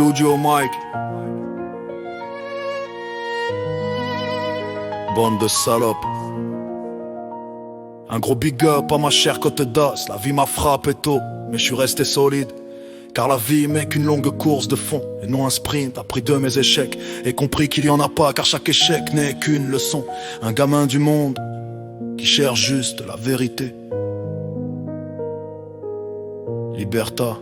Claudio Mike. Bande de salopes. Un gros big up à ma chère Côte d'As. La vie m'a frappé tôt, mais je suis resté solide. Car la vie n'est qu'une longue course de fond et non un sprint. Appris de mes échecs et compris qu'il y en a pas, car chaque échec n'est qu'une leçon. Un gamin du monde qui cherche juste la vérité. Liberta.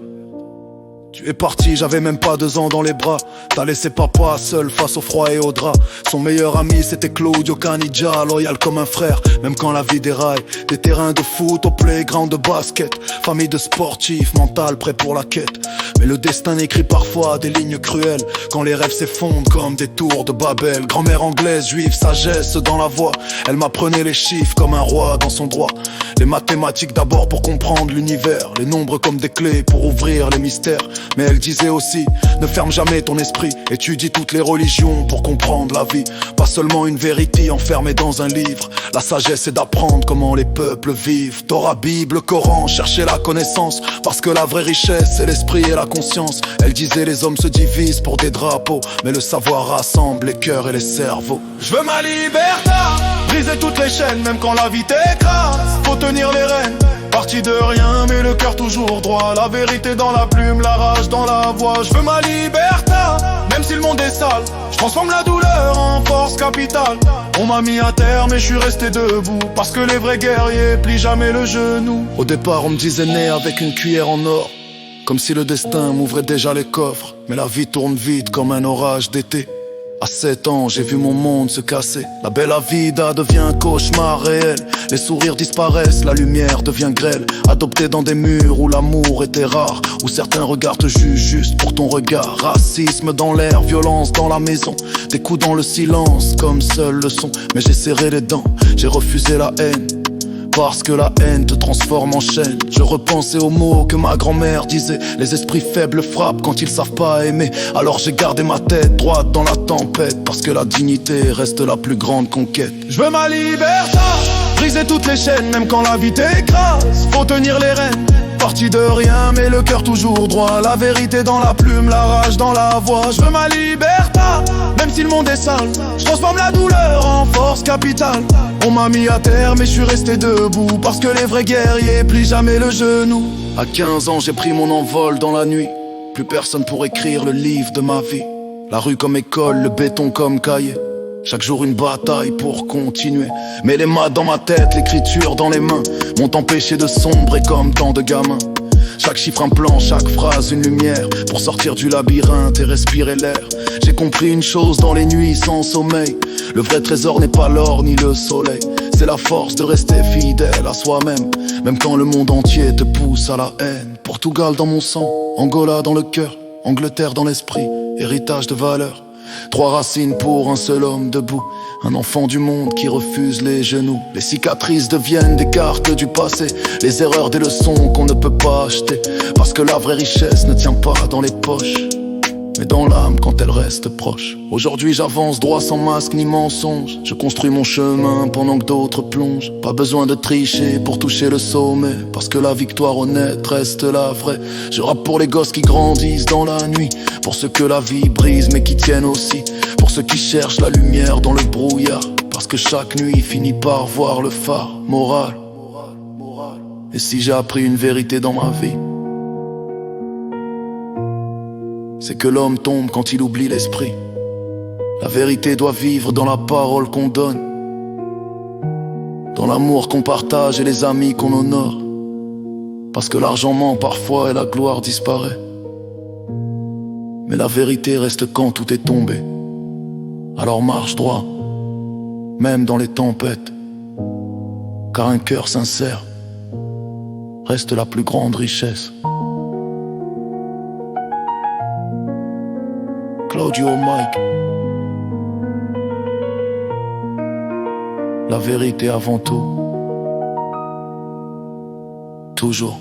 Tu es parti, j'avais même pas 2 ans dans les bras. T'as laissé papa seul face au froid et au drap. Son meilleur ami c'était Claudio Caniggia, loyal comme un frère, même quand la vie déraille. Des terrains de foot au playground de basket. Famille de sportifs, mental prêt pour la quête. Mais le destin écrit parfois des lignes cruelles, quand les rêves s'effondrent comme des tours de Babel. Grand-mère anglaise, juive, sagesse dans la voix. Elle m'apprenait les chiffres comme un roi dans son droit. Les mathématiques d'abord pour comprendre l'univers. Les nombres comme des clés pour ouvrir les mystères. Mais elle disait aussi, ne ferme jamais ton esprit. Étudie toutes les religions pour comprendre la vie. Pas seulement une vérité enfermée dans un livre. La sagesse c'est d'apprendre comment les peuples vivent. Torah, Bible, Coran, chercher la connaissance. Parce que la vraie richesse c'est l'esprit et la conscience. Elle disait les hommes se divisent pour des drapeaux, mais le savoir rassemble les cœurs et les cerveaux. Je veux ma liberté, briser toutes les chaînes, même quand la vie t'écrase. Faut tenir les rênes. Parti de rien, mais le cœur toujours droit. La vérité dans la plume, la rage dans la voix. Je veux ma liberté, même si le monde est sale. Je transforme la douleur en force capitale. On m'a mis à terre, mais je suis resté debout. Parce que les vrais guerriers plient jamais le genou. Au départ, on me disait né avec une cuillère en or, comme si le destin m'ouvrait déjà les coffres. Mais la vie tourne vite comme un orage d'été. À 7 ans, j'ai vu mon monde se casser. La bella vida devient un cauchemar réel. Les sourires disparaissent, la lumière devient grêle. Adopté dans des murs où l'amour était rare, où certains regards te jugent juste pour ton regard. Racisme dans l'air, violence dans la maison. Des coups dans le silence, comme seule leçon. Mais j'ai serré les dents, j'ai refusé la haine. Parce que la haine te transforme en chaîne. Je repensais aux mots que ma grand-mère disait. Les esprits faibles frappent quand ils savent pas aimer. Alors j'ai gardé ma tête droite dans la tempête. Parce que la dignité reste la plus grande conquête. Je veux ma liberté, briser toutes les chaînes, même quand la vie t'écrase. Faut tenir les rênes. Parti de rien, mais le cœur toujours droit. La vérité dans la plume, la rage dans la voix. Je veux ma liberté, même si le monde est sale. Je transforme la douleur en force capitale. On m'a mis à terre, mais je suis resté debout. Parce que les vrais guerriers plient jamais le genou. À 15 ans, j'ai pris mon envol dans la nuit. Plus personne pour écrire le livre de ma vie. La rue comme école, le béton comme cahier. Chaque jour une bataille pour continuer. Mais les maths dans ma tête, l'écriture dans les mains m'ont empêché de sombrer comme tant de gamins. Chaque chiffre un plan, chaque phrase une lumière pour sortir du labyrinthe et respirer l'air. J'ai compris une chose dans les nuits sans sommeil. Le vrai trésor n'est pas l'or ni le soleil. C'est la force de rester fidèle à soi-même, même quand le monde entier te pousse à la haine. Portugal dans mon sang, Angola dans le cœur, Angleterre dans l'esprit, héritage de valeurs. 3 racines pour un seul homme debout. Un enfant du monde qui refuse les genoux. Les cicatrices deviennent des cartes du passé. Les erreurs des leçons qu'on ne peut pas acheter. Parce que la vraie richesse ne tient pas dans les poches, mais dans l'âme quand elle reste proche. Aujourd'hui j'avance droit sans masque ni mensonge. Je construis mon chemin pendant que d'autres plongent. Pas besoin de tricher pour toucher le sommet. Parce que la victoire honnête reste la vraie. Je rappe pour les gosses qui grandissent dans la nuit. Pour ceux que la vie brise mais qui tiennent aussi. Pour ceux qui cherchent la lumière dans le brouillard. Parce que chaque nuit finit par voir le phare. Moral. Et si j'ai appris une vérité dans ma vie, c'est que l'homme tombe quand il oublie l'esprit. La vérité doit vivre dans la parole qu'on donne, dans l'amour qu'on partage et les amis qu'on honore. Parce que l'argent ment parfois et la gloire disparaît. Mais la vérité reste quand tout est tombé. Alors marche droit, même dans les tempêtes. Car un cœur sincère reste la plus grande richesse. Claudio Mike. La vérité avant tout. Toujours.